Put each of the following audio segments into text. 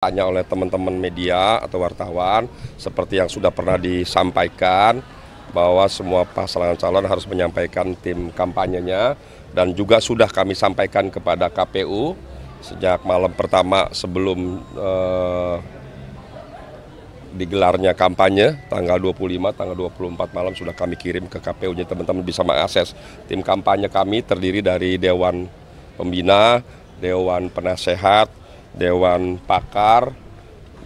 Tanya oleh teman-teman media atau wartawan, seperti yang sudah pernah disampaikan, bahwa semua pasangan calon harus menyampaikan tim kampanyenya, dan juga sudah kami sampaikan kepada KPU sejak malam pertama sebelum digelarnya kampanye, tanggal 25, tanggal 24 malam sudah kami kirim ke KPU, jadi teman-teman bisa mengakses. Tim kampanye kami terdiri dari Dewan Pembina, Dewan Penasehat, Dewan Pakar,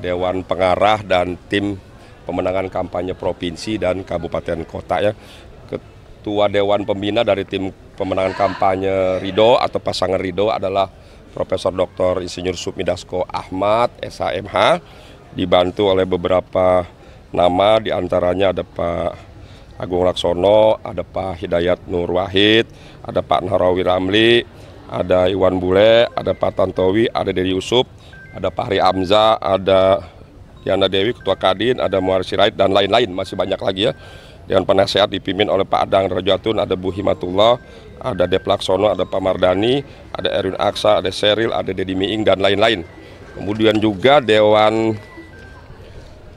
Dewan Pengarah, dan tim pemenangan kampanye provinsi dan kabupaten kota ya. Ketua Dewan Pembina dari tim pemenangan kampanye Ridho atau pasangan Ridho adalah Profesor Dr. Insinyur Supmi Dasko Ahmad, SHMH, dibantu oleh beberapa nama, diantaranya ada Pak Agung Laksono, ada Pak Hidayat Nur Wahid, ada Pak Nahrawi Ramli, ada Iwan Bule, ada Pak Tantowi, ada Dedi Yusuf, ada Pak Hari Amza, ada Diana Dewi, Ketua Kadin, ada Muar Sirait, dan lain-lain, masih banyak lagi ya. Dewan Penasehat dipimpin oleh Pak Adang Rajatun, ada Bu Himatullah, ada Dep Laksono, ada Pak Mardani, ada Erwin Aksa, ada Seril, ada Dedi Miing, dan lain-lain. Kemudian juga Dewan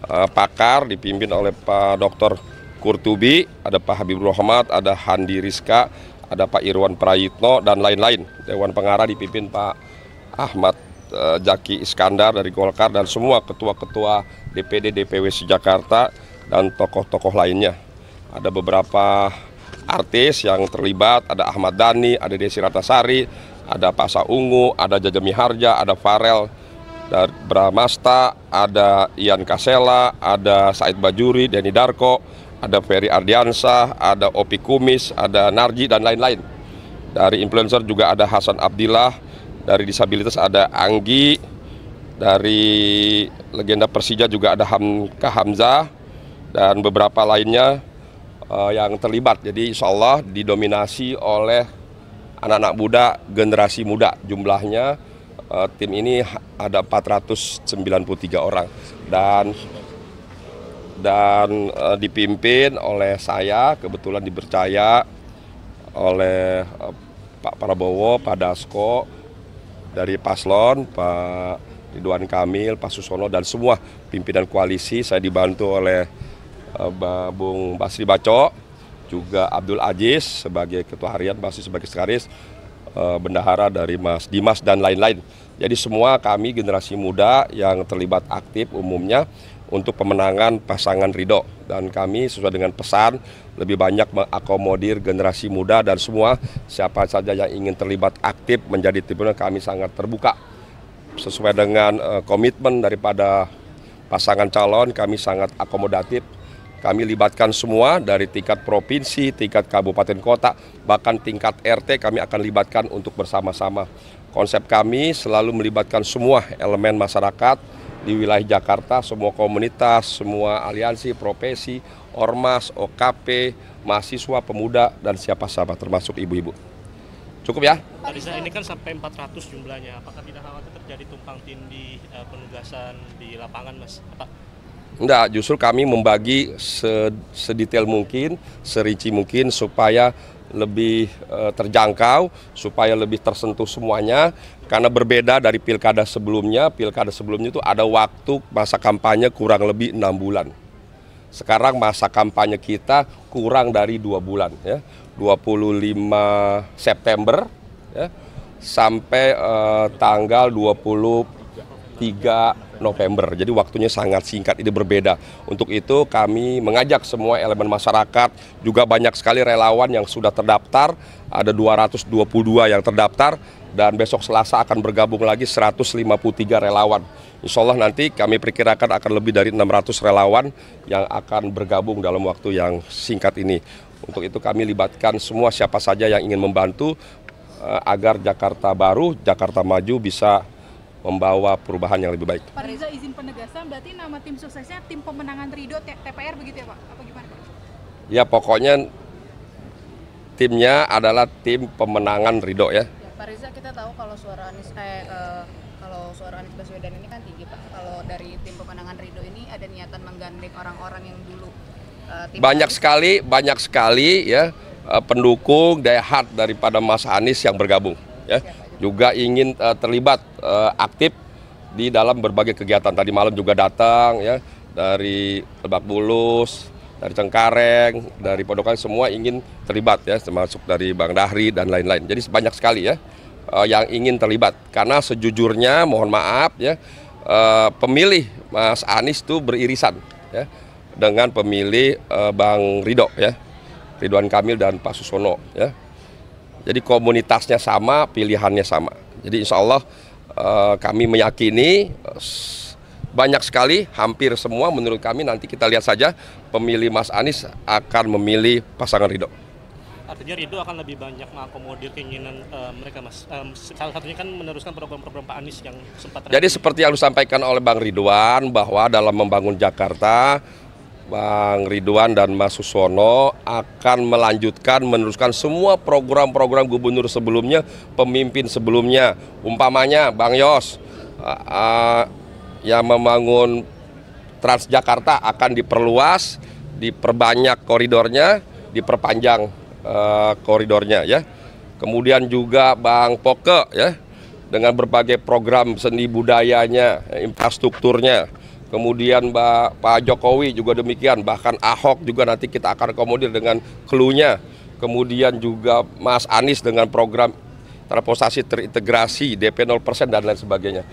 Pakar dipimpin oleh Pak Dr. Kurtubi, ada Pak Habibur Rahmat, ada Handi Rizka, ada Pak Irwan Prayitno, dan lain-lain. Dewan Pengarah dipimpin Pak Ahmad Jaki Iskandar dari Golkar, dan semua ketua-ketua DPD DPW se-Jakarta dan tokoh-tokoh lainnya. Ada beberapa artis yang terlibat, ada Ahmad Dhani, ada Desi Ratnasari, ada Pasha Ungu, ada Jaja Miharja, ada Farel dari Bramasta, ada Ian Kasela, ada Said Bajuri, Denny Darko, ada Ferry Ardiansah, ada Opi Kumis, ada Narji, dan lain-lain. Dari influencer juga ada Hasan Abdillah, dari disabilitas ada Anggi, dari legenda Persija juga ada Hamka Hamzah, dan beberapa lainnya yang terlibat. Jadi insya Allah didominasi oleh anak-anak muda, generasi muda. Jumlahnya tim ini ada 493 orang, dan dipimpin oleh saya, kebetulan dipercaya oleh Pak Prabowo, Pak Dasko, dari Paslon, Pak Ridwan Kamil, Pak Susono, dan semua pimpinan koalisi. Saya dibantu oleh Bung Basri Baco, juga Abdul Aziz sebagai Ketua Harian, Basri sebagai Sekretaris, bendahara dari Mas Dimas, dan lain-lain. Jadi semua kami generasi muda yang terlibat aktif umumnya untuk pemenangan pasangan Ridho, dan kami sesuai dengan pesan lebih banyak mengakomodir generasi muda, dan semua siapa saja yang ingin terlibat aktif menjadi tribunal, kami sangat terbuka. Sesuai dengan komitmen daripada pasangan calon, kami sangat akomodatif. Kami libatkan semua dari tingkat provinsi, tingkat kabupaten kota, bahkan tingkat RT kami akan libatkan untuk bersama-sama. Konsep kami selalu melibatkan semua elemen masyarakat di wilayah Jakarta, semua komunitas, semua aliansi, profesi, ormas, OKP, mahasiswa, pemuda, dan siapa saja termasuk ibu-ibu. Cukup ya? Pak Riza, ini kan sampai 400 jumlahnya, apakah tidak khawatir terjadi tumpang tindih penugasan di lapangan, Mas? Enggak, justru kami membagi sedetail mungkin, serinci mungkin supaya lebih terjangkau, supaya lebih tersentuh semuanya. Karena berbeda dari pilkada sebelumnya itu ada waktu masa kampanye kurang lebih 6 bulan. Sekarang masa kampanye kita kurang dari 2 bulan, ya, 25 September ya, sampai tanggal 23 November. Jadi waktunya sangat singkat, ini berbeda. Untuk itu kami mengajak semua elemen masyarakat, juga banyak sekali relawan yang sudah terdaftar, ada 222 yang terdaftar, dan besok Selasa akan bergabung lagi 153 relawan. Insya Allah nanti kami perkirakan akan lebih dari 600 relawan yang akan bergabung dalam waktu yang singkat ini. Untuk itu kami libatkan semua siapa saja yang ingin membantu agar Jakarta Baru, Jakarta Maju bisa membawa perubahan yang lebih baik. Pak Riza, izin penegasan, berarti nama tim suksesnya tim pemenangan Ridho TPR begitu ya Pak? Apa gimana Pak? Ya, pokoknya timnya adalah tim pemenangan Ridho ya. Pak Riza, kita tahu kalau suara Anies Baswedan ini kan tinggi Pak. Kalau dari tim pemenangan Ridho ini ada niatan menggandeng orang-orang yang dulu banyak sekali ya pendukung daya hard daripada Mas Anies yang bergabung ya. Juga ingin terlibat aktif di dalam berbagai kegiatan. Tadi malam juga datang ya dari Lebak Bulus, dari Cengkareng, dari Podokan, semua ingin terlibat ya, termasuk dari Bang Dahri dan lain-lain. Jadi banyak sekali ya yang ingin terlibat. Karena sejujurnya mohon maaf ya, pemilih Mas Anies itu beririsan ya dengan pemilih Bang Ridho ya, Ridwan Kamil dan Pak Susono ya. Jadi komunitasnya sama, pilihannya sama. Jadi insya Allah kami meyakini banyak sekali, hampir semua menurut kami, nanti kita lihat saja pemilih Mas Anies akan memilih pasangan Ridho. Artinya Ridho akan lebih banyak mengakomodir keinginan mereka, Mas. Salah satunya kan meneruskan program-program Pak Anies yang sempat. Jadi seperti yang disampaikan oleh Bang Ridwan, bahwa dalam membangun Jakarta, Bang Ridwan dan Mas Susono akan melanjutkan, meneruskan semua program-program gubernur sebelumnya, pemimpin sebelumnya. Umpamanya Bang Yos yang membangun Transjakarta akan diperluas, diperbanyak koridornya, diperpanjang koridornya ya. Kemudian juga Bang Poke ya, dengan berbagai program seni budayanya, infrastrukturnya. Kemudian Pak Jokowi juga demikian, bahkan Ahok juga nanti kita akan akomodir dengan clue-nya. Kemudian juga Mas Anies dengan program transportasi terintegrasi, DP 0% dan lain sebagainya.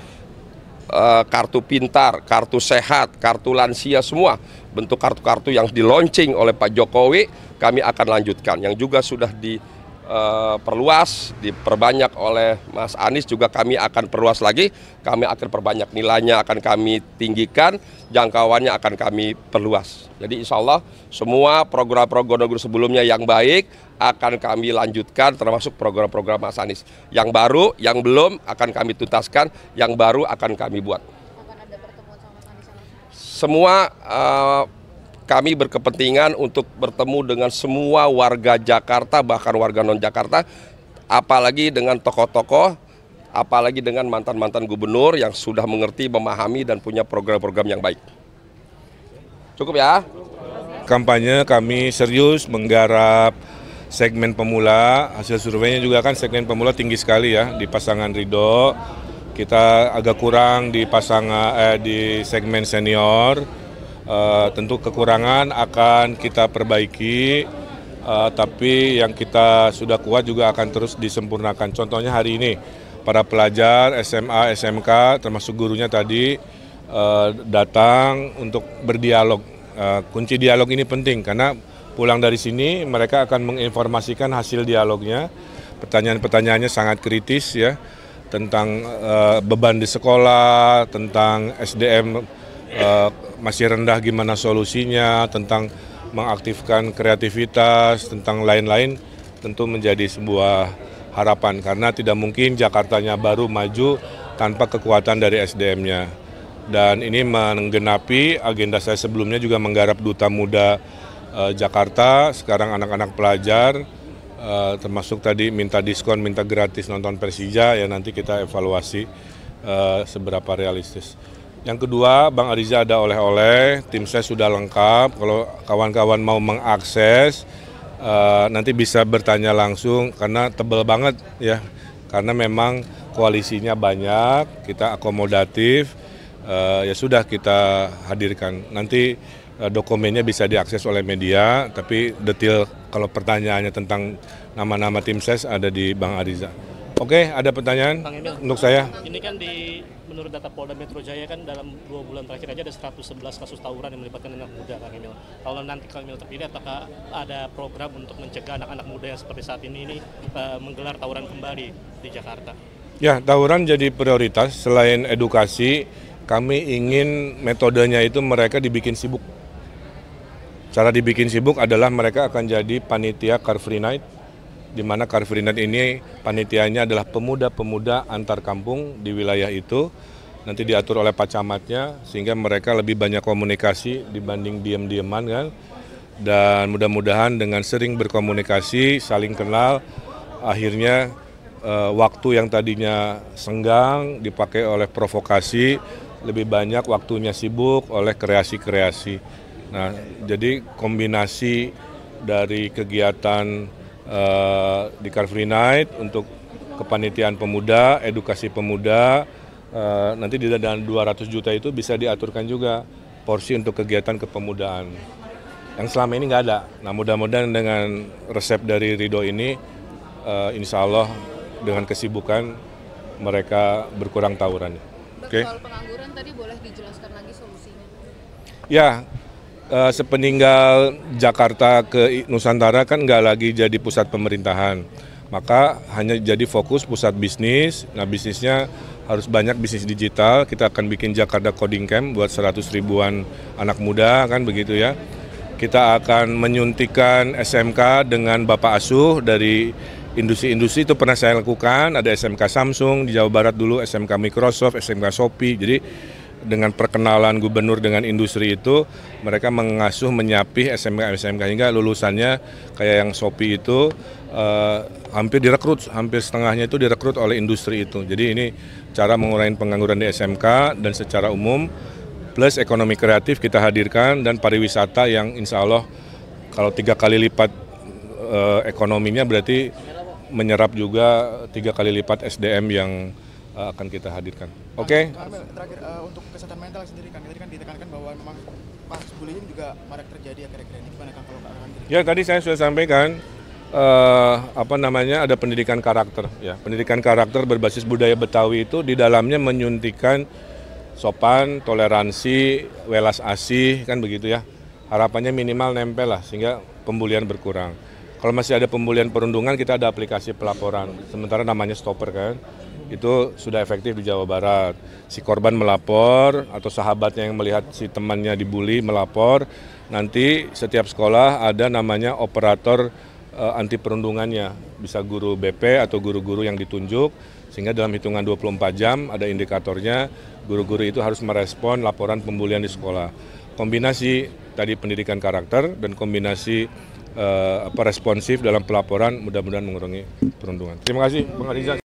Kartu pintar, kartu sehat, kartu lansia, semua bentuk kartu-kartu yang di-launching oleh Pak Jokowi kami akan lanjutkan. Yang juga sudah diperluas, diperbanyak oleh Mas Anies juga kami akan perluas lagi, kami akan perbanyak, nilainya akan kami tinggikan, jangkauannya akan kami perluas. Jadi insya Allah semua program-program sebelumnya yang baik akan kami lanjutkan, termasuk program-program Mas Anies. Yang baru, yang belum akan kami tuntaskan, yang baru akan kami buat. Akan ada pertemuan sama Mas Anies langsung? Semua kami berkepentingan untuk bertemu dengan semua warga Jakarta, bahkan warga non-Jakarta, apalagi dengan tokoh-tokoh, apalagi dengan mantan-mantan gubernur yang sudah mengerti, memahami, dan punya program-program yang baik. Cukup ya? Kampanye kami serius menggarap segmen pemula, hasil surveinya juga kan segmen pemula tinggi sekali ya di pasangan Ridho. Kita agak kurang di di segmen senior. Tentu kekurangan akan kita perbaiki, tapi yang kita sudah kuat juga akan terus disempurnakan. Contohnya hari ini para pelajar SMA, SMK termasuk gurunya tadi datang untuk berdialog. Kunci dialog ini penting karena pulang dari sini mereka akan menginformasikan hasil dialognya. Pertanyaan-pertanyaannya sangat kritis ya, tentang beban di sekolah, tentang SDM masih rendah gimana solusinya, tentang mengaktifkan kreativitas, tentang lain-lain, tentu menjadi sebuah harapan karena tidak mungkin Jakartanya baru maju tanpa kekuatan dari SDM-nya. Dan ini menggenapi agenda saya sebelumnya juga menggarap Duta Muda Jakarta, sekarang anak-anak pelajar, termasuk tadi minta diskon, minta gratis nonton Persija, ya nanti kita evaluasi seberapa realistis. Yang kedua, Bang Ariza ada oleh-oleh, tim saya sudah lengkap, kalau kawan-kawan mau mengakses, nanti bisa bertanya langsung, karena tebel banget ya, karena memang koalisinya banyak, kita akomodatif, ya sudah kita hadirkan. Nanti dokumennya bisa diakses oleh media, tapi detail kalau pertanyaannya tentang nama-nama tim ses ada di Bang Ariza. Oke, ada pertanyaan untuk saya? Ini kan menurut data Polda Metro Jaya kan dalam 2 bulan terakhir aja ada 111 kasus tawuran yang melibatkan anak muda, Kang Emil. Kalau nanti Kang Emil terpilih, apakah ada program untuk mencegah anak-anak muda yang seperti saat ini menggelar tawuran kembali di Jakarta? Ya, tawuran jadi prioritas. Selain edukasi, kami ingin metodenya itu mereka dibikin sibuk. Cara dibikin sibuk adalah mereka akan jadi panitia Car Free Night, di mana Car Free Night ini panitianya adalah pemuda-pemuda antar kampung di wilayah itu. Nanti diatur oleh Pak Camatnya, sehingga mereka lebih banyak komunikasi dibanding diam-diaman kan. Dan mudah-mudahan dengan sering berkomunikasi, saling kenal, akhirnya waktu yang tadinya senggang dipakai oleh provokasi, lebih banyak waktunya sibuk oleh kreasi-kreasi. Nah, jadi kombinasi dari kegiatan di Car Free Night untuk kepanitiaan pemuda, edukasi pemuda, nanti di dana 200 juta itu bisa diaturkan juga porsi untuk kegiatan kepemudaan. Yang selama ini nggak ada. Nah mudah-mudahan dengan resep dari Ridho ini, insya Allah dengan kesibukan mereka berkurang tawuran. Oke. Soal pengangguran tadi boleh dijelaskan lagi solusinya? Ya, sepeninggal Jakarta ke Nusantara kan nggak lagi jadi pusat pemerintahan. Maka hanya jadi fokus pusat bisnis. Nah bisnisnya harus banyak bisnis digital. Kita akan bikin Jakarta Coding Camp buat 100 ribuan anak muda kan begitu ya. Kita akan menyuntikkan SMK dengan Bapak Asuh dari industri-industri itu pernah saya lakukan. Ada SMK Samsung di Jawa Barat dulu, SMK Microsoft, SMK Shopee. Jadi dengan perkenalan gubernur dengan industri itu, mereka mengasuh menyapih SMK-SMK hingga lulusannya kayak yang Shopee itu hampir direkrut, hampir setengahnya itu direkrut oleh industri itu. Jadi ini cara mengurangi pengangguran di SMK dan secara umum, plus ekonomi kreatif kita hadirkan dan pariwisata yang insya Allah kalau 3 kali lipat ekonominya berarti menyerap juga 3 kali lipat SDM yang akan kita hadirkan. Oke. Terakhir untuk kesehatan mental sendiri kan, tadi kan ditekankan bahwa memang kasus bullying juga marak terjadi akhir-akhir ini. Gimana kan kalau akan? Ya tadi saya sudah sampaikan ada pendidikan karakter. Ya, pendidikan karakter berbasis budaya Betawi itu di dalamnya menyuntikkan sopan, toleransi, welas asih kan begitu ya. Harapannya minimal nempel lah sehingga pembulian berkurang. Kalau masih ada pembulian perundungan kita ada aplikasi pelaporan. Sementara namanya stopper kan. Itu sudah efektif di Jawa Barat. Si korban melapor atau sahabatnya yang melihat si temannya dibully melapor. Nanti setiap sekolah ada namanya operator anti perundungannya. Bisa guru BP atau guru-guru yang ditunjuk. Sehingga dalam hitungan 24 jam ada indikatornya. Guru-guru itu harus merespon laporan pembulian di sekolah. Kombinasi tadi pendidikan karakter dan kombinasi responsif dalam pelaporan mudah-mudahan mengurangi perundungan. Terima kasih Bang Ariza.